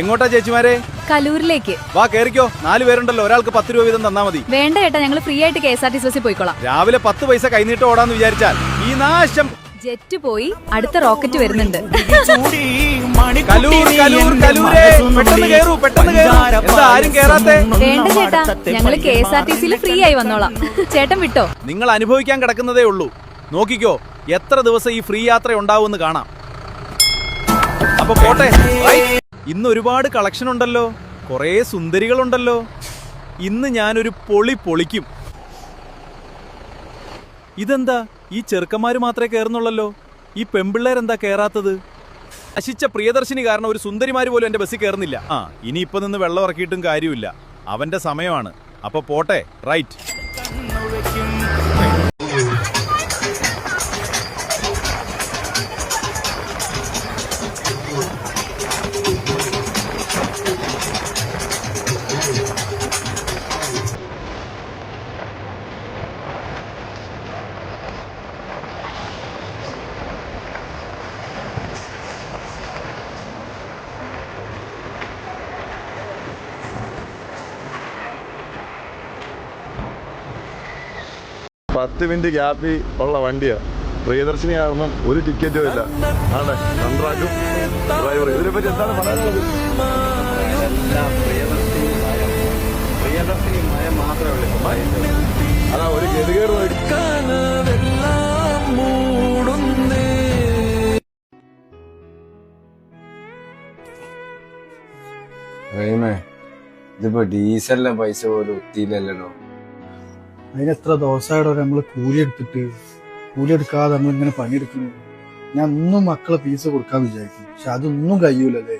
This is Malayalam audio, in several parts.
എങ്ങോട്ടാ ചേച്ചിമാരെ? കലൂരിലേക്ക്. വാ കേറിക്കോ, 4 പേരുണ്ടല്ലോ, ഒരാൾക്ക് 10 രൂപ വീതം തന്നാ മതി. വേണ്ട ചേട്ടാ, ഞങ്ങൾ ഫ്രീ ആയിട്ട് KSRTC ബസ്സിൽ പോയിക്കോളാം. രാവിലെ 10 പൈസ കൈനീട്ട് ഓടാന്ന് വിചാരിച്ചാൽ ഈ നാശം. ജെറ്റ് പോയി, അടുത്ത റോക്കറ്റ് വരുന്നുണ്ട്. ആരും കേറാത്തെ? വേണ്ട ചേട്ടാ, ഞങ്ങള് KSRTCയിൽ ഫ്രീ ആയി വന്നോളാം. ചേട്ടൻ വിട്ടോ. നിങ്ങൾ അനുഭവിക്കാൻ കിടക്കുന്നതേ ഉള്ളൂ. നോക്കിക്കോ, എത്ര ദിവസം ഈ ഫ്രീ യാത്ര ഉണ്ടാവുമെന്ന് കാണാം. അപ്പൊ പോട്ടെ. ഇന്ന് ഒരുപാട് കളക്ഷൻ ഉണ്ടല്ലോ, കുറേ സുന്ദരികളുണ്ടല്ലോ. ഇന്ന് ഞാനൊരു പൊളിക്കും. ഇതെന്താ, ഈ ചെറുക്കന്മാര് മാത്രമേ കയറുന്നുള്ളല്ലോ, ഈ പെമ്പിള്ളേരെന്താ കയറാത്തത്? നശിച്ച പ്രിയദർശിനി കാരണം ഒരു സുന്ദരിമാര് പോലും എന്റെ ബസ്സിൽ കയറുന്നില്ല. ഇനിയിപ്പോ നിന്ന് വെള്ളം ഇറക്കിയിട്ടും കാര്യമില്ല, അവന്റെ സമയമാണ്. അപ്പൊ പോട്ടെ. റൈറ്റ്. പത്ത് മിനിറ്റ് ഗ്യാപ്പിൽ ഉള്ള വണ്ടിയാ. പ്രിയദർശിനി കാരണം ഒരു ടിക്കറ്റും ഇല്ല. ആണ് കൺട്രാക്ടും ഡ്രൈവർ. ഇതിനെപ്പറ്റി എന്താണ് പറയാനുള്ളത്? അതാ ഒരു ഗതികേട്. ഇതിപ്പോ ഡീസലിന്റെ പൈസ പോലും ഒത്തിയില്ലല്ലോ. അതിനെത്ര ദിവസമായിടോ നമ്മള് കൂലിയെടുക്കാതെ നമ്മളിങ്ങനെ പണിയെടുക്കുന്നു. ഞാൻ ഒന്നും മക്കളെ ഫീസ് കൊടുക്കാൻ വിചാരിക്കും, പക്ഷെ അതൊന്നും കഴിയൂലല്ലേ.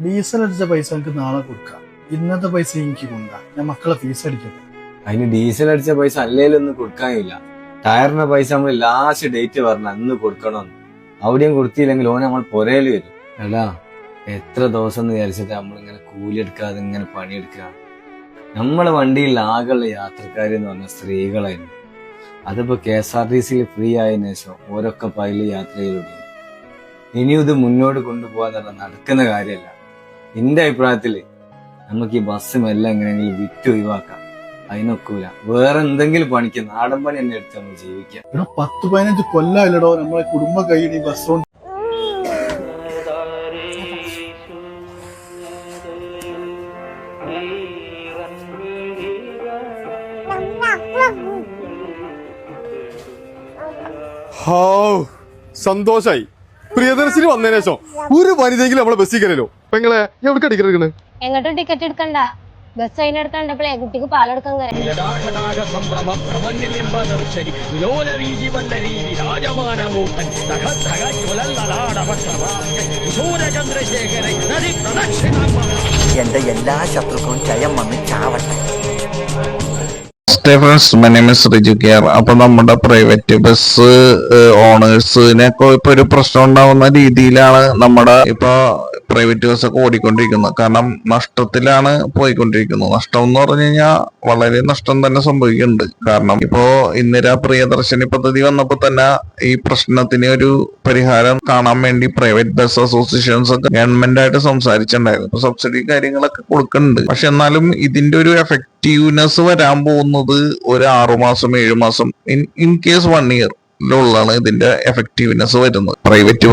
ഡീസൽ അടിച്ച പൈസ നമുക്ക് നാളെ കൊടുക്കാം, ഇന്നത്തെ പൈസ എനിക്ക് കൊണ്ടാ. ഞാൻ മക്കളെ ഫീസ് അടിക്കട്ടെ. അതിന് ഡീസൽ അടിച്ച പൈസ അല്ലേലൊന്നും കൊടുക്കാനില്ല. ടയറിന്റെ പൈസ നമ്മൾ ലാസ്റ്റ് ഡേറ്റ് പറഞ്ഞ അന്ന് കൊടുക്കണമെന്ന്. അവിടെയും കൊടുത്തില്ലെങ്കിൽ ഓനെ നമ്മൾ പുരയില് വരും. അല്ലാ, എത്ര ദിവസം എന്ന് വിചാരിച്ചിട്ട് നമ്മളിങ്ങനെ കൂലിയെടുക്കാതെ ഇങ്ങനെ പണിയെടുക്കുക. നമ്മളെ വണ്ടിയിൽ ആകെയുള്ള യാത്രക്കാരെന്ന് പറഞ്ഞ സ്ത്രീകളായിരുന്നു. അതിപ്പോ KSRTCയിൽ ഫ്രീ ആയതിനു ശേഷം ഓരൊക്കെ പൈല് യാത്ര ചെയ്തു. ഇനിയും ഇത് മുന്നോട്ട് കൊണ്ടുപോകാൻ നടക്കുന്ന കാര്യമല്ല. എന്റെ അഭിപ്രായത്തില് നമുക്ക് ഈ ബസ് മെല്ലെ എങ്ങനെയെങ്കിലും വിറ്റ് ഒഴിവാക്കാം. അതിനൊക്കൂല, വേറെ എന്തെങ്കിലും പണിക്ക് നാടൻ പണി തന്നെ എടുത്ത് നമ്മൾ ജീവിക്കാം. 10-15 കൊല്ലമില്ലടോ നമ്മളെ കുടുംബ കയ്യിൽ ഈ ബസ് കൊണ്ട്. സന്തോഷായി. പ്രിയദർശിനി വന്നതിന് ശേഷം ഒരു വനിതെങ്കിലും നമ്മളെ ബസ്സിൽ കയറല്ലോ. പെങ്ങളെ എവിടെ ടിക്കറ്റ് എങ്ങോട്ടും ടിക്കറ്റ് എടുക്കണ്ട, ബസ് അതിനെടുക്കണ്ടപ്പോഴേ കുട്ടിക്ക് പാലെടുക്കാൻ എന്റെ എല്ലാ ശത്രുക്കളും ജയം വന്ന് ചാവട്ടെ. Friends, my name is Riju കെയർ. അപ്പൊ നമ്മുടെ പ്രൈവറ്റ് ബസ് ഓണേഴ്സിനൊക്കെ ഇപ്പൊ ഒരു പ്രശ്നം ഉണ്ടാവുന്ന രീതിയിലാണ് നമ്മുടെ ഇപ്പൊ പ്രൈവറ്റ് ബസ് ഒക്കെ ഓടിക്കൊണ്ടിരിക്കുന്നത്. കാരണം നഷ്ടത്തിലാണ് പോയിക്കൊണ്ടിരിക്കുന്നത്. നഷ്ടം എന്ന് പറഞ്ഞു കഴിഞ്ഞാൽ വളരെ നഷ്ടം തന്നെ സംഭവിക്കുന്നുണ്ട്. കാരണം ഇപ്പോ ഇന്ദിരാ പ്രിയദർശിനി പദ്ധതി വന്നപ്പോ തന്നെ ഈ പ്രശ്നത്തിന് ഒരു പരിഹാരം കാണാൻ വേണ്ടി പ്രൈവറ്റ് ബസ് അസോസിയേഷൻസ് ഒക്കെ ഗവൺമെന്റ് ആയിട്ട് സംസാരിച്ചിട്ടുണ്ടായിരുന്നു. ഇപ്പൊ സബ്സിഡി കാര്യങ്ങളൊക്കെ കൊടുക്കുന്നുണ്ട്. പക്ഷെ എന്നാലും ഇതിന്റെ ഒരു എഫക്റ്റീവ്നെസ് വരാൻ പോകുന്നത് ഒരു 6 മാസം 7 മാസം ഇൻ കേസ് 1 ഇയർ ാണ് ഇതിന്റെ എഫക്റ്റീവ്നെസ് വരുന്നത്. പ്രൈവറ്റ്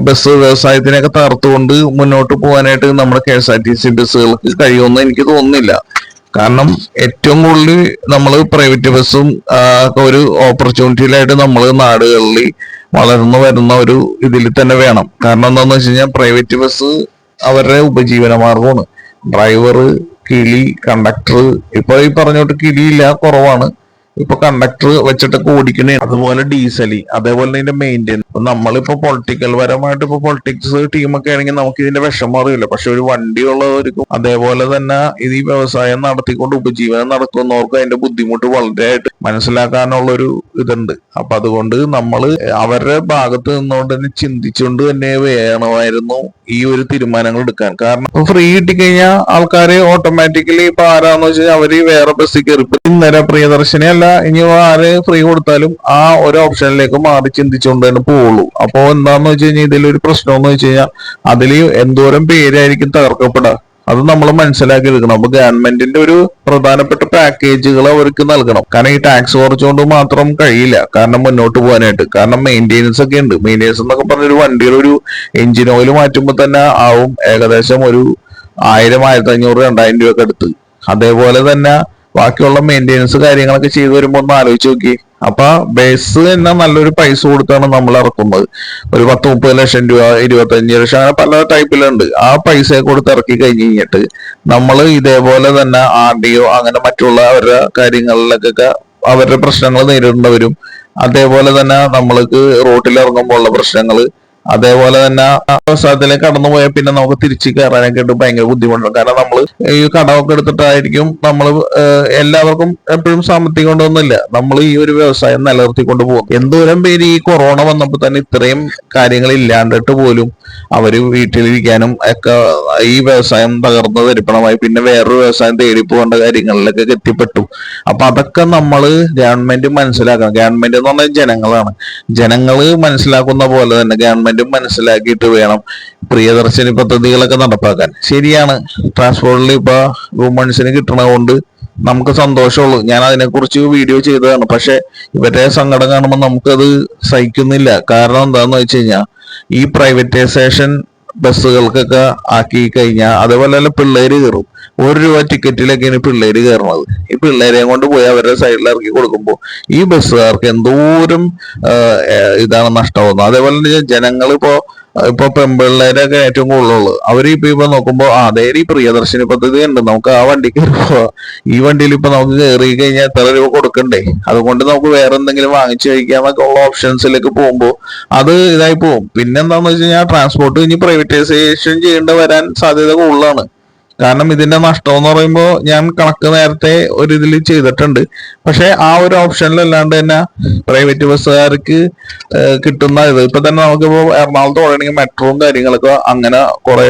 ബസ് വ്യവസായത്തിനെയൊക്കെ തകർത്തുകൊണ്ട് മുന്നോട്ട് പോകാനായിട്ട് നമ്മുടെ KSRTC ബസ്സുകൾക്ക് കഴിയുമെന്ന് എനിക്ക് തോന്നുന്നില്ല. കാരണം ഏറ്റവും കൂടുതൽ നമ്മൾ പ്രൈവറ്റ് ബസ്സും ഒരു ഓപ്പർച്യൂണിറ്റിയിലായിട്ട് നമ്മൾ നാടുകളിൽ വളർന്നു വരുന്ന ഒരു ഇതിൽ തന്നെ വേണം. കാരണം എന്താണെന്ന് വെച്ച് കഴിഞ്ഞാൽ പ്രൈവറ്റ് ബസ് അവരുടെ ഉപജീവന മാർഗമാണ്. ഡ്രൈവർ, കിളി, കണ്ടക്ടർ. ഇപ്പൊ ഈ പറഞ്ഞോട്ട് കിളിയില്ല, കുറവാണ്. ഇപ്പൊ കണ്ടക്ടർ വെച്ചിട്ടൊക്കെ ഓടിക്കണേ. അതുപോലെ ഡീസൽ, അതേപോലെ ഇതിന്റെ മെയിൻ്റെനൻസ്. ഇപ്പൊ നമ്മളിപ്പോ പൊളിറ്റിക്കൽ പരമായിട്ട് ഇപ്പൊ പൊളിറ്റിക്സ് ടീമൊക്കെ ആണെങ്കിൽ നമുക്ക് ഇതിന്റെ വിഷമം അറിയില്ല. പക്ഷെ ഒരു വണ്ടിയുള്ളവർക്കും അതേപോലെ തന്നെ ഇത് ഈ വ്യവസായം നടത്തിക്കൊണ്ട് ഉപജീവനം നടക്കുന്നവർക്ക് അതിന്റെ ബുദ്ധിമുട്ട് വളരെയായിട്ട് മനസ്സിലാക്കാനുള്ളൊരു ഇതുണ്ട്. അപ്പൊ അതുകൊണ്ട് നമ്മൾ അവരുടെ ഭാഗത്ത് നിന്നുകൊണ്ട് തന്നെ ചിന്തിച്ചുകൊണ്ട് തന്നെ വേണമായിരുന്നു ഈ ഒരു തീരുമാനങ്ങൾ എടുക്കാൻ. കാരണം ഫ്രീ കിട്ടിക്കഴിഞ്ഞാൽ ആൾക്കാര് ഓട്ടോമാറ്റിക്കലി ഇപ്പൊ ആരാന്ന് വെച്ചാൽ അവര് വേറെ ബസ്സിൽ കയറി ഇന്നലെ പ്രിയദർശിനി അല്ല ഇനി ആര് ഫ്രീ കൊടുത്താലും ആ ഒരു ഓപ്ഷനിലേക്ക് മാറി ചിന്തിച്ചുകൊണ്ട് തന്നെ പോവുള്ളൂ. അപ്പൊ എന്താന്ന് വെച്ച് കഴിഞ്ഞാൽ ഇതിലൊരു പ്രശ്നം എന്ന് വെച്ച് കഴിഞ്ഞാൽ അതിൽ എന്തോരം പേരായിരിക്കും തകർക്കപ്പെടുക അത് നമ്മൾ മനസ്സിലാക്കി എടുക്കണം. അപ്പൊ ഗവൺമെന്റിന്റെ ഒരു പ്രധാനപ്പെട്ട പാക്കേജുകൾ അവർക്ക് നൽകണം. കാരണം ഈ ടാക്സ് കുറച്ചുകൊണ്ട് മാത്രം കഴിയില്ല കാരണം മുന്നോട്ട് പോകാനായിട്ട്. കാരണം മെയിൻ്റെനൻസ് ഒക്കെ ഉണ്ട്. മെയിൻ്റെനൻസ് എന്നൊക്കെ പറഞ്ഞൊരു വണ്ടിയുടെ ഒരു എഞ്ചിൻ ഓയിൽ മാറ്റുമ്പോൾ തന്നെ ആവും ഏകദേശം ഒരു 1000, 1500, 2000 രൂപയൊക്കെ അടുത്ത്. അതേപോലെ തന്നെ ബാക്കിയുള്ള മെയിൻ്റെനൻസ് കാര്യങ്ങളൊക്കെ ചെയ്തു വരുമ്പോൾ ഒന്ന് ആലോചിച്ച് നോക്കി. അപ്പൊ ബസ് തന്നെ നല്ലൊരു പൈസ കൊടുത്താണ് നമ്മൾ ഇറക്കുന്നത്. ഒരു 10-30 ലക്ഷം രൂപ, 25 ലക്ഷം, അങ്ങനെ പല ടൈപ്പിലുണ്ട്. ആ പൈസ കൊടുത്ത് ഇറക്കി കഴിഞ്ഞ് കഴിഞ്ഞിട്ട് നമ്മൾ ഇതേപോലെ തന്നെ RDO അങ്ങനെ മറ്റുള്ള അവരുടെ കാര്യങ്ങളിലൊക്കെ അവരുടെ പ്രശ്നങ്ങൾ നേരിടേണ്ടവരും. അതേപോലെ തന്നെ നമ്മൾക്ക് റോട്ടിൽ ഇറങ്ങുമ്പോൾ ഉള്ള പ്രശ്നങ്ങൾ, അതേപോലെ തന്നെ അവസരത്തിലേക്ക് കടന്നു പോയാൽ പിന്നെ നമുക്ക് തിരിച്ചു കയറാനൊക്കെ ഭയങ്കര ബുദ്ധിമുട്ടുണ്ട്. കാരണം നമ്മൾ ഈ കടമൊക്കെ എടുത്തിട്ടായിരിക്കും നമ്മൾ എല്ലാവർക്കും എപ്പോഴും സാമ്പത്തികം കൊണ്ടൊന്നുമില്ല. നമ്മൾ ഈ ഒരു വ്യവസായം നിലനിർത്തിക്കൊണ്ട് പോകും. എന്തോരം പേര് ഈ കൊറോണ വന്നപ്പോൾ തന്നെ ഇത്രയും കാര്യങ്ങൾ ഇല്ലാണ്ടിട്ട് പോലും അവര് വീട്ടിലിരിക്കാനും ഒക്കെ ഈ വ്യവസായം തകർന്ന് തരിപ്പണമായി പിന്നെ വേറൊരു വ്യവസായം തേടി പോകേണ്ട കാര്യങ്ങളിലൊക്കെ എത്തിപ്പെട്ടു. അപ്പൊ അതൊക്കെ നമ്മള് ഗവൺമെന്റ് മനസ്സിലാക്കണം. ഗവൺമെന്റ് എന്ന് പറഞ്ഞാൽ ജനങ്ങളാണ്. ജനങ്ങള് മനസ്സിലാക്കുന്ന പോലെ തന്നെ ഗവൺമെന്റും മനസ്സിലാക്കിയിട്ട് വേണം പ്രിയദർശിനി പദ്ധതികളൊക്കെ നടപ്പാക്കാൻ. ശരിയാണ്, ട്രാൻസ്പോർട്ടിൽ ഇപ്പൊ വുമൺസിന് കിട്ടണതുകൊണ്ട് നമുക്ക് സന്തോഷമുള്ളൂ. ഞാൻ അതിനെക്കുറിച്ച് വീഡിയോ ചെയ്തതാണ്. പക്ഷെ ഇവരുടെ സങ്കടം കാണുമ്പോൾ നമുക്കത് സഹിക്കുന്നില്ല. കാരണം എന്താന്ന് വെച്ച് കഴിഞ്ഞാൽ ഈ പ്രൈവറ്റൈസേഷൻ ബസ്സുകൾക്കൊക്കെ ആക്കി കഴിഞ്ഞാൽ അതേപോലെ തന്നെ പിള്ളേര് കയറും. 1 രൂപ ടിക്കറ്റിലൊക്കെയാണ് പിള്ളേര് കയറുന്നത്. ഈ പിള്ളേരെയും കൊണ്ട് പോയി അവരുടെ സൈഡിൽ ഇറക്കി കൊടുക്കുമ്പോൾ ഈ ബസ്സുകാർക്ക് എന്തോരം ഇതാണ് നഷ്ടമാകുന്നത്. അതേപോലെ തന്നെ ജനങ്ങൾ ഇപ്പൊ പെമ്പിള്ളേരൊക്കെ ഏറ്റവും കൂടുതലുള്ളത് അവര് ഇപ്പൊ നോക്കുമ്പോ അതേ ഈ പ്രിയദർശിനി പദ്ധതി ഉണ്ട്, നമുക്ക് ആ വണ്ടി കയറി പോവാ. ഈ വണ്ടിയിൽ ഇപ്പൊ നമുക്ക് കയറി കഴിഞ്ഞാൽ എത്ര രൂപ കൊടുക്കണ്ടേ, അതുകൊണ്ട് നമുക്ക് വേറെ എന്തെങ്കിലും വാങ്ങിച്ചു കഴിക്കാന്നൊക്കെ ഉള്ള ഓപ്ഷൻസിലേക്ക് പോകുമ്പോൾ അത് ഇതായി പോകും. പിന്നെന്താന്ന് വെച്ച് കഴിഞ്ഞാൽ ട്രാൻസ്പോർട്ട് ഇനി പ്രൈവറ്റൈസേഷൻ ചെയ്യേണ്ടി വരാൻ സാധ്യത കൂടുതലാണ്. കാരണം ഇതിന്റെ നഷ്ടം എന്ന് പറയുമ്പോൾ ഞാൻ കണക്ക് നേരത്തെ ഒരു ഇതിൽ ചെയ്തിട്ടുണ്ട്. പക്ഷെ ആ ഒരു ഓപ്ഷനിലല്ലാണ്ട് തന്നെ പ്രൈവറ്റ് ബസ്സുകാർക്ക് കിട്ടുന്ന ഇത് ഇപ്പൊ തന്നെ നമുക്കിപ്പോ എറണാകുളത്ത് ഓടണമെങ്കിൽ മെട്രോയും കാര്യങ്ങളൊക്കെ അങ്ങനെ കുറെ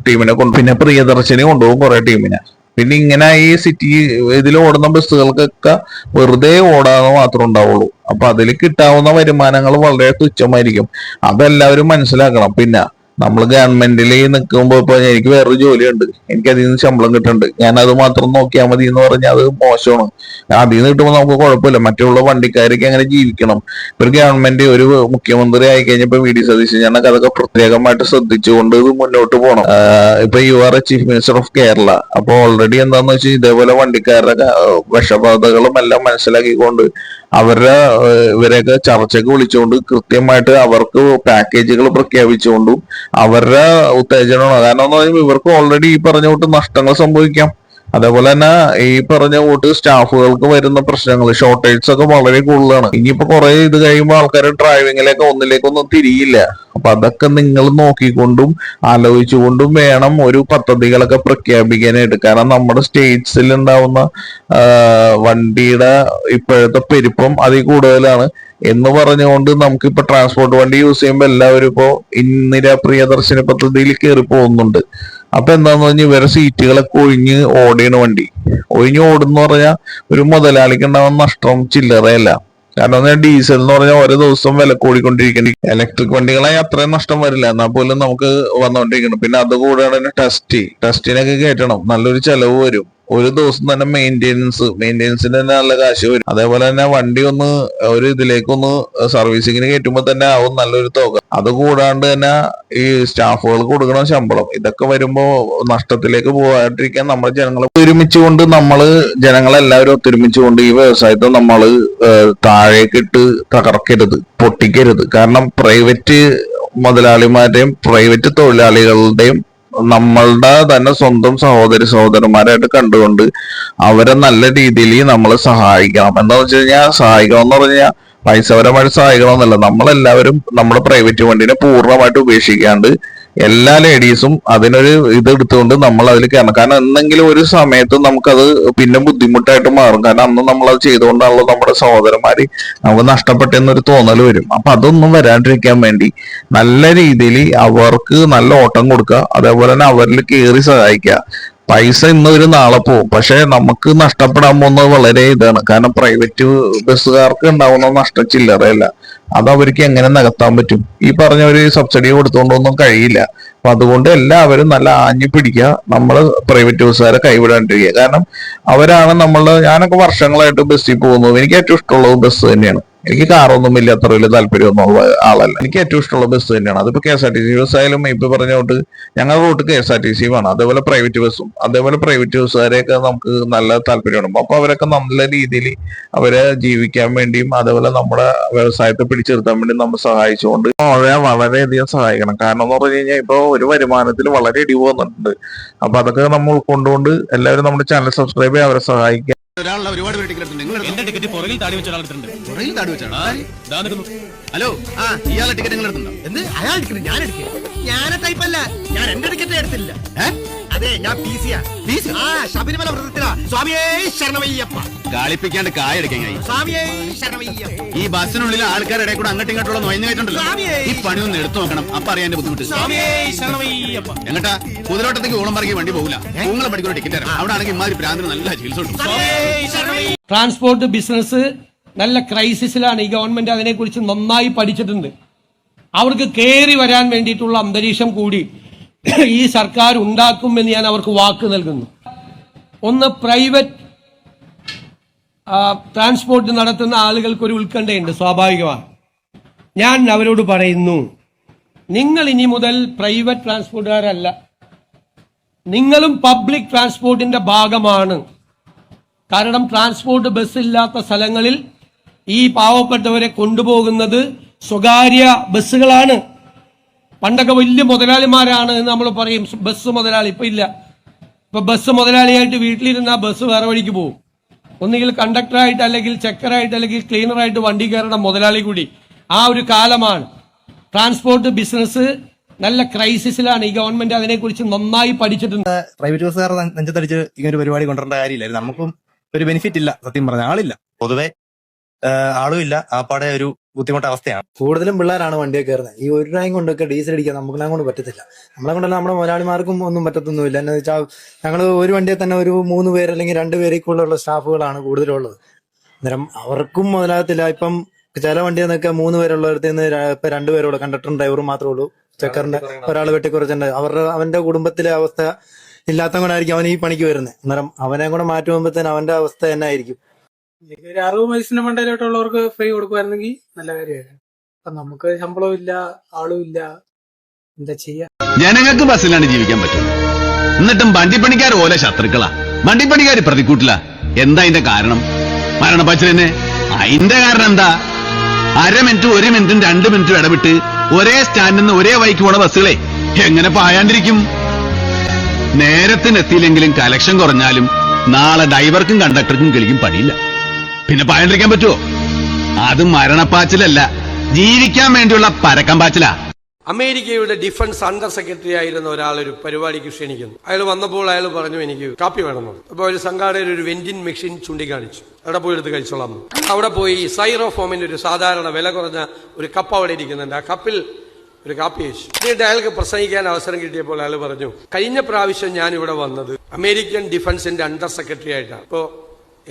ടീമിനെ കൊണ്ട്, പിന്നെ പ്രിയദർശിനി കൊണ്ടുപോകും കുറെ ടീമിനെ. പിന്നെ ഇങ്ങനെ ഈ സിറ്റി ഇതിൽ ഓടുന്ന ബസ്സുകൾക്കൊക്കെ വെറുതെ ഓടാന്ന് മാത്രമേ ഉണ്ടാവുള്ളൂ. അപ്പൊ അതിൽ കിട്ടാവുന്ന വരുമാനങ്ങൾ വളരെ തുച്ഛമായിരിക്കും. അതെല്ലാവരും മനസ്സിലാക്കണം. പിന്നെ നമ്മൾ ഗവൺമെന്റിൽ നിൽക്കുമ്പോ ഇപ്പൊ എനിക്ക് വേറൊരു ജോലിയുണ്ട്, എനിക്ക് അതിൽ നിന്ന് ശമ്പളം കിട്ടുന്നുണ്ട്, ഞാൻ അത് മാത്രം നോക്കിയാൽ മതി എന്ന് പറഞ്ഞാൽ അത് മോശമാണ്. അതിൽ നിന്ന് കിട്ടുമ്പോൾ നമുക്ക് കുഴപ്പമില്ല. മറ്റുള്ള വണ്ടിക്കാർക്ക് എങ്ങനെ ജീവിക്കണം. ഇപ്പൊ ഒരു ഗവൺമെന്റ് ഒരു മുഖ്യമന്ത്രി ആയി കഴിഞ്ഞപ്പോ VD സതീശൻ ഞാനൊക്കെ അതൊക്കെ പ്രത്യേകമായിട്ട് ശ്രദ്ധിച്ചുകൊണ്ട് ഇത് മുന്നോട്ട് പോകണം. ഇപ്പൊ you are A chief minister of Kerala. അപ്പൊ ഓൾറെഡി എന്താന്ന് വെച്ചാൽ ഇതേപോലെ വണ്ടിക്കാരുടെ വിഷബാധകളും എല്ലാം മനസ്സിലാക്കിക്കൊണ്ട് അവരുടെ ഇവരെയൊക്കെ ചർച്ചയ്ക്ക് വിളിച്ചുകൊണ്ട് കൃത്യമായിട്ട് അവർക്ക് പാക്കേജുകൾ പ്രഖ്യാപിച്ചുകൊണ്ടും അവരുടെ ഉത്തേജനമാണ്. കാരണം എന്ന് പറയുമ്പോൾ ഇവർക്ക് ഓൾറെഡി ഈ പറഞ്ഞ കൂട്ട് നഷ്ടങ്ങൾ സംഭവിക്കാം. അതേപോലെ തന്നെ ഈ പറഞ്ഞ കൂട്ട് സ്റ്റാഫുകൾക്ക് വരുന്ന പ്രശ്നങ്ങൾ ഷോർട്ടേജ് ഒക്കെ വളരെ കൂടുതലാണ്. ഇനിയിപ്പോ കുറെ ഇത് കഴിയുമ്പോൾ ആൾക്കാർ ഡ്രൈവിങ്ങിലേക്ക് ഒന്നിലേക്കൊന്നും തിരിയില്ല. അപ്പൊ അതൊക്കെ നിങ്ങൾ നോക്കിക്കൊണ്ടും ആലോചിച്ചുകൊണ്ടും വേണം ഒരു പദ്ധതികളൊക്കെ പ്രഖ്യാപിക്കാനായിട്ട്. കാരണം നമ്മുടെ സ്റ്റേറ്റ്സിൽ ഉണ്ടാവുന്ന വണ്ടിയുടെ ഇപ്പോഴത്തെ പെരുപ്പം അതിൽ കൂടുതലാണ് എന്ന് പറഞ്ഞുകൊണ്ട് നമുക്കിപ്പോ ട്രാൻസ്പോർട്ട് വണ്ടി യൂസ് ചെയ്യുമ്പോൾ എല്ലാവരും ഇപ്പോ ഇന്ദിര പ്രിയദർശിനി പദ്ധതിയിൽ കയറി പോകുന്നുണ്ട്. അപ്പൊ എന്താന്ന് പറഞ്ഞാൽ ഇവരെ സീറ്റുകളൊക്കെ ഒഴിഞ്ഞ് ഓടിയാണ് വണ്ടി. ഒഴിഞ്ഞ് ഓടുന്ന പറഞ്ഞാൽ ഒരു മുതലാളിക്ക് ഉണ്ടാവുന്ന നഷ്ടം ചില്ലറയല്ല. കാരണം ഡീസൽ എന്ന് പറഞ്ഞാൽ ഓരോ ദിവസം വില കൂടിക്കൊണ്ടിരിക്കുന്നു. ഇലക്ട്രിക് വണ്ടികളായി അത്രയും നഷ്ടം വരില്ല, എന്നാൽ പോലും നമുക്ക് വന്നുകൊണ്ടിരിക്കണം. പിന്നെ അതുകൂടാതെ തന്നെ ടെസ്റ്റിനൊക്കെ കയറ്റണം, നല്ലൊരു ചെലവ് വരും. ഒരു ദിവസം തന്നെ മെയിൻ്റെനൻസിന് തന്നെ നല്ല കാശ് വരും. അതേപോലെ തന്നെ വണ്ടി ഒന്ന് ഒരു ഇതിലേക്കൊന്ന് സർവീസിങ്ങിന് കയറ്റുമ്പോൾ തന്നെ ആവും നല്ലൊരു തുക. അതുകൂടാണ്ട് തന്നെ ഈ സ്റ്റാഫുകൾക്ക് കൊടുക്കണം ശമ്പളം. ഇതൊക്കെ വരുമ്പോ നഷ്ടത്തിലേക്ക് പോകാതിരിക്കാൻ നമ്മൾ ജനങ്ങളെ ഒരുമിച്ചുകൊണ്ട് ജനങ്ങളെല്ലാവരും ഒത്തൊരുമിച്ചുകൊണ്ട് ഈ വ്യവസായത്തെ നമ്മൾ താഴേക്കിട്ട് തകർക്കരുത്, പൊട്ടിക്കരുത്. കാരണം പ്രൈവറ്റ് മുതലാളിമാരുടെയും പ്രൈവറ്റ് തൊഴിലാളികളുടെയും നമ്മളുടെ തന്നെ സ്വന്തം സഹോദരന്മാരായിട്ട് കണ്ടുകൊണ്ട് അവരെ നല്ല രീതിയിൽ നമ്മൾ സഹായിക്കണം. എന്താന്ന് വെച്ച് കഴിഞ്ഞാൽ സഹായിക്കണം എന്ന് പറഞ്ഞാൽ പൈസപരമായിട്ട് സഹായിക്കണമെന്നല്ല, നമ്മളെല്ലാവരും നമ്മുടെ പ്രൈവറ്റ് വണ്ടിനെ പൂർണ്ണമായിട്ട് ഉപേക്ഷിക്കാണ്ട് എല്ലാ ലേഡീസും അതിനൊരു ഇത് എടുത്തുകൊണ്ട് നമ്മൾ അതിൽ കയറണം. കാരണം എന്തെങ്കിലും ഒരു സമയത്ത് നമുക്കത് പിന്നെ ബുദ്ധിമുട്ടായിട്ട് മാറും. കാരണം അന്ന് നമ്മളത് ചെയ്തുകൊണ്ടാണല്ലോ നമ്മുടെ സഹോദരന്മാര് നമുക്ക് നഷ്ടപ്പെട്ടെന്നൊരു തോന്നൽ വരും. അപ്പൊ അതൊന്നും വരാണ്ടിരിക്കാൻ വേണ്ടി നല്ല രീതിയിൽ അവർക്ക് നല്ല ഓട്ടം കൊടുക്കുക, അതേപോലെ തന്നെ അവരിൽ കയറി സഹായിക്കുക. പൈസ ഇന്ന് ഒരു നാളെ പോവും, പക്ഷെ നമുക്ക് നഷ്ടപ്പെടാൻ പോകുന്നത് വളരെ ഇതാണ്. കാരണം പ്രൈവറ്റ് ബസ്സുകാർക്ക് ഉണ്ടാവുന്ന നഷ്ടം ചില്ലറയല്ല, അത് അവർക്ക് എങ്ങനെ നികത്താൻ പറ്റും? ഈ പറഞ്ഞ ഒരു സബ്സിഡി കൊടുത്തുകൊണ്ടൊന്നും കഴിയില്ല. അപ്പൊ അതുകൊണ്ട് എല്ലാവരും നല്ല ആഞ്ഞു പിടിക്കുക, നമ്മൾ പ്രൈവറ്റ് ബസ്സുകാരെ കൈവിടാണ്ടിരിക്കുക. കാരണം അവരാണ് ഞാനൊക്കെ വർഷങ്ങളായിട്ട് ബസ്സിൽ പോകുന്നത്. എനിക്ക് ഏറ്റവും ഇഷ്ടമുള്ളത് ബസ് തന്നെയാണ്. എനിക്ക് കാറൊന്നും വലിയ അത്ര വലിയ താല്പര്യമൊന്നും ഉള്ള ആളല്ല. എനിക്ക് ഏറ്റവും ഇഷ്ടമുള്ള ബസ് തന്നെയാണ്. അതിപ്പോ KSRTC ബസ് ആയാലും ഇപ്പൊ പറഞ്ഞ തൊട്ട് ഞങ്ങളുടെ റൂട്ട് KSRTC ആണ്. അതേപോലെ പ്രൈവറ്റ് ബസ്സും, അതേപോലെ പ്രൈവറ്റ് ബസ്സുകാരെയൊക്കെ നമുക്ക് നല്ല താല്പര്യമാണ്. അപ്പൊ അവരൊക്കെ നല്ല രീതിയിൽ അവരെ ജീവിക്കാൻ വേണ്ടിയും അതേപോലെ നമ്മുടെ വ്യവസായത്തെ പിടിച്ചെടുത്താൻ വേണ്ടി നമ്മൾ സഹായിച്ചുകൊണ്ട് വളരെയധികം സഹായിക്കണം. കാരണം എന്ന് പറഞ്ഞു കഴിഞ്ഞാൽ ഇപ്പൊ ഒരു വരുമാനത്തിൽ വളരെ ഇടിവ് വന്നിട്ടുണ്ട്. അപ്പൊ അതൊക്കെ നമ്മൾ ഉൾക്കൊണ്ടുകൊണ്ട് എല്ലാവരും നമ്മുടെ ചാനൽ സബ്സ്ക്രൈബ് ചെയ്യാൻ അവരെ സഹായിക്കുക. ഒരാളുള്ള ഒരുപാട് പേര് ടിക്കറ്റ് എടുത്തിട്ടുണ്ട്. എന്റെ ടിക്കറ്റ് പുറകിൽ താടി വെച്ച ഒരാളെടുത്തിട്ടുണ്ട്. പുറകിൽ താടി വെച്ചാണ്. ഹലോ, ഇയാളെ ടിക്കറ്റ് നിങ്ങൾ എടുത്തിട്ടുണ്ടോ? എന്ത് അയാൾ ടിക്കറ്റ് ഞാൻ എടുക്കുക? ഞാനെ ടൈപ്പല്ല, ഞാൻ എന്റെ ടിക്കറ്റ് എടുത്തില്ല. അതെ, ഞാൻ PC-യാ. ശബരിമല വ്രതത്തിലാ. സ്വാമിയേ ശരണമയ്യപ്പ. കളിപ്പിക്കാണ്ട് കായെടുക്കാൻ സ്വാമിയേ ശരണമയ്യപ്പ. ഈ ബസ്സിനുള്ളിൽ ആൾക്കാരുടെ കൂടെ അങ്ങോട്ടും ഇങ്ങോട്ടുള്ള നോയഞ്ഞുകയറ്റുണ്ടല്ലോ. ഈ പണിയൊന്ന് എടുത്തു നോക്കണം, അപ്പൊ അറിയാൻ ബുദ്ധിമുട്ട്. എങ്ങട്ടാ? കുതിരോട്ടത്തേക്ക് ഓളം പറക്കി വണ്ടി പോകില്ല. നിങ്ങളെ പഠിക്കുന്ന ടിക്കറ്റ് തരാം. അവിടെ ആണെങ്കിൽ ഇമാതിരി ഭ്രാന്തിന് നല്ല ചികിത്സ ഉണ്ട്. ട്രാൻസ്പോർട്ട് ബിസിനസ് നല്ല ക്രൈസിസിലാണ്. ഈ ഗവൺമെന്റ് അതിനെക്കുറിച്ച് നന്നായി പഠിച്ചിട്ടുണ്ട്. അവർക്ക് കയറി വരാൻ വേണ്ടിയിട്ടുള്ള അന്തരീക്ഷം കൂടി ഈ സർക്കാർ ഉണ്ടാക്കുമെന്ന് ഞാൻ അവർക്ക് വാക്ക് നൽകുന്നു. ഒന്ന്, പ്രൈവറ്റ് ട്രാൻസ്പോർട്ട് നടത്തുന്ന ആളുകൾക്ക് ഒരു ഉത്കണ്ഠയുണ്ട്, സ്വാഭാവികമാണ്. ഞാൻ അവരോട് പറയുന്നു, നിങ്ങൾ ഇനി മുതൽ പ്രൈവറ്റ് ട്രാൻസ്പോർട്ടുകാരല്ല, നിങ്ങളും പബ്ലിക് ട്രാൻസ്പോർട്ടിന്റെ ഭാഗമാണ്. കാരണം ട്രാൻസ്പോർട്ട് ബസ്സില്ലാത്ത സ്ഥലങ്ങളിൽ ഈ പാവപ്പെട്ടവരെ കൊണ്ടുപോകുന്നത് സ്വകാര്യ ബസ്സുകളാണ്. പണ്ടൊക്കെ വലിയ മുതലാളിമാരാണ് എന്ന് നമ്മൾ പറയും, ബസ് മുതലാളി. ഇപ്പൊ ഇല്ല. ഇപ്പൊ ബസ് മുതലാളിയായിട്ട് വീട്ടിലിരുന്ന ബസ് വേറെ വഴിക്ക് പോകും. ഒന്നുകിൽ കണ്ടക്ടറായിട്ട്, അല്ലെങ്കിൽ ചെക്കറായിട്ട്, അല്ലെങ്കിൽ ക്ലീനറായിട്ട് വണ്ടി കയറണ മുതലാളി കൂടി. ആ ഒരു കാലമാണ്. ട്രാൻസ്പോർട്ട് ബിസിനസ് നല്ല ക്രൈസിസിലാണ്. ഈ ഗവൺമെന്റ് അതിനെക്കുറിച്ച് നന്നായി പഠിച്ചിട്ടുണ്ട്. പ്രൈവറ്റ് ബസ്സുകാർ നെഞ്ചത്തടിച്ച് ഇങ്ങനെ ഒരു പരിപാടി കൊണ്ടുവരേണ്ട കാര്യമില്ലായിരുന്നു. നമുക്കും ഒരു ബെനിഫിറ്റ് ഇല്ല, സത്യം പറഞ്ഞ ആളില്ല, പൊതുവെ ആളും ഇല്ല. ആപ്പാടെ ഒരു ബുദ്ധിമുട്ട അവസ്ഥയാണ്. കൂടുതലും പിള്ളേരാണ് വണ്ടിയൊക്കെ കയറുന്നത്. ഈ ഒരു രൂപയും കൊണ്ടൊക്കെ ഡീസൽ അടിക്കാൻ നമ്മളെ കൊണ്ട് പറ്റത്തില്ല. നമ്മളെ കൊണ്ടല്ല, നമ്മുടെ മുതലാളിമാർക്കും ഒന്നും പറ്റത്തൊന്നുമില്ല. എന്ന് വെച്ചാൽ ഞങ്ങൾ ഒരു വണ്ടിയിൽ തന്നെ ഒരു 3 പേര് അല്ലെങ്കിൽ 2 പേരേക്കുള്ള സ്റ്റാഫുകളാണ് കൂടുതലുള്ളത്. അന്നേരം അവർക്കും മുതലാകത്തില്ല. ഇപ്പം ചില വണ്ടിയിൽ നിന്നൊക്കെ 3 പേരുള്ളവർക്ക് ഇപ്പൊ 2 പേരുള്ളൂ, കണ്ടക്ടറും ഡ്രൈവറും മാത്രമേ ഉള്ളൂ. ചെക്കറിന്റെ ഒരാൾ വെട്ടിക്കുറച്ചുണ്ട്. അവന്റെ കുടുംബത്തിലെ അവസ്ഥ ഇല്ലാത്ത കൊണ്ടായിരിക്കും അവൻ ഈ പണിക്ക് വരുന്നത്. അന്നേരം അവനെ കൂടെ മാറ്റുമ്പോഴത്തേന് അവന്റെ അവസ്ഥ തന്നെ ആയിരിക്കും. ഒരു 60 വയസ്സിന്റെ മണ്ടയിലോട്ടുള്ളവർക്ക് ഫ്രീ കൊടുക്കുമായിരുന്നെങ്കിൽ നല്ല കാര്യമായിരുന്നു. അപ്പൊ നമുക്ക് ശമ്പളവും ഇല്ല, ആളും ഇല്ല, എന്താ ചെയ്യാ? ജനങ്ങൾക്ക് ബസ്സിലാണ് ജീവിക്കാൻ പറ്റും. എന്നിട്ടും വണ്ടിപ്പണിക്കാർ ഓലെ ശത്രുക്കളാ, വണ്ടിപ്പണിക്കാർ പ്രതിക്കൂട്ടില്ല. എന്താ അതിന്റെ കാരണം? മരണപ്പാച്ചിൽ തന്നെ. അതിന്റെ കാരണം എന്താ? 1/2 മിനിറ്റും 1 മിനിറ്റും 2 മിനിറ്റും ഇടവിട്ട് ഒരേ സ്റ്റാൻഡിൽ നിന്ന് ഒരേ വഴിക്ക് പോണ ബസ്സുകളെ എങ്ങനെ പായാണ്ടിരിക്കും? നേരത്തിനെത്തിയില്ലെങ്കിലും കലക്ഷൻ കുറഞ്ഞാലും നാളെ ഡ്രൈവർക്കും കണ്ടക്ടർക്കും കിളിക്കും പണിയില്ല. പിന്നെ പായാണ്ടിരിക്കാൻ പറ്റുമോ? അത് മരണപ്പാച്ചിലല്ല, ജീവിക്കാൻ വേണ്ടിയുള്ള പരക്കം പാച്ചിലാ. അമേരിക്കയുടെ ഡിഫൻസ് അണ്ടർ സെക്രട്ടറി ആയിരുന്ന ഒരാളൊരു പരിപാടിക്ക് ക്ഷണിക്കുന്നു. അയാൾ വന്നപ്പോൾ അയാൾ പറഞ്ഞു, എനിക്ക് കാപ്പി വേണമെന്ന്. അപ്പോൾ ഒരു സംഘാടകർ ഒരു വെൻഡിങ് മെഷീൻ ചൂണ്ടിക്കാണിച്ചു. അവിടെ പോയി എടുത്ത് കഴിച്ചോളാം. അവിടെ പോയി സൈറോഫോമിന്റെ ഒരു സാധാരണ വില കുറഞ്ഞ ഒരു കപ്പ് അവിടെ ഇരിക്കുന്നുണ്ട്. ആ കപ്പിൽ ഒരു കാപ്പി കഴിച്ചു. എന്നിട്ട് അയാൾക്ക് പ്രസംഗിക്കാൻ അവസരം കിട്ടിയപ്പോൾ അയാൾ പറഞ്ഞു, കഴിഞ്ഞ പ്രാവശ്യം ഞാൻ ഇവിടെ വന്നത് അമേരിക്കൻ ഡിഫൻസിന്റെ അണ്ടർ സെക്രട്ടറി ആയിട്ടാണ്. ഇപ്പോ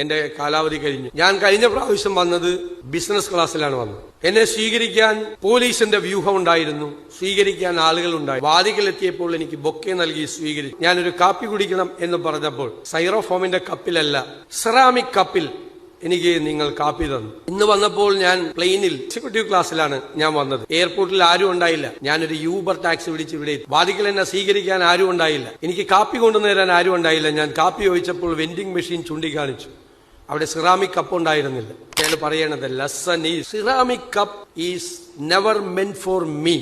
എന്റെ കാലാവധി കഴിഞ്ഞു. ഞാൻ കഴിഞ്ഞ പ്രാവശ്യം വന്നത് ബിസിനസ് ക്ലാസ്സിലാണ് വന്നത്. എന്നെ സ്വീകരിക്കാൻ പോലീസിന്റെ വ്യൂഹം ഉണ്ടായിരുന്നു, സ്വീകരിക്കാൻ ആളുകൾ ഉണ്ടായി. വാതിക്കലെത്തിയപ്പോൾ എനിക്ക് ബൊക്കെ നൽകി സ്വീകരിച്ചു. ഞാനൊരു കാപ്പി കുടിക്കണം എന്ന് പറഞ്ഞപ്പോൾ സൈറോഫോമിന്റെ കപ്പിലല്ല, സെറാമിക് കപ്പിൽ എനിക്ക് നിങ്ങൾ കാപ്പി തന്നു. ഇന്ന് വന്നപ്പോൾ ഞാൻ പ്ലെയിനിൽ എക്സിക്യൂട്ടീവ് ക്ലാസ്സിലാണ് ഞാൻ വന്നത്. എയർപോർട്ടിൽ ആരും ഉണ്ടായില്ല. ഞാനൊരു യൂബർ ടാക്സി പിടിച്ച് ഇവിടെ വാതിക്കൽ എന്നെ സ്വീകരിക്കാൻ ആരും ഉണ്ടായില്ല. എനിക്ക് കാപ്പി കൊണ്ടുവന്നുതരാൻ ആരും ഉണ്ടായില്ല. ഞാൻ കാപ്പി ചോദിച്ചപ്പോൾ വെൻഡിങ് മെഷീൻ ചൂണ്ടിക്കാണിച്ചു. അവിടെ സിറാമിക് കപ്പ് ഉണ്ടായിരുന്നില്ല. അയാൾ പറയണത് lesson is ceramic cup is never മെന്റ് for me.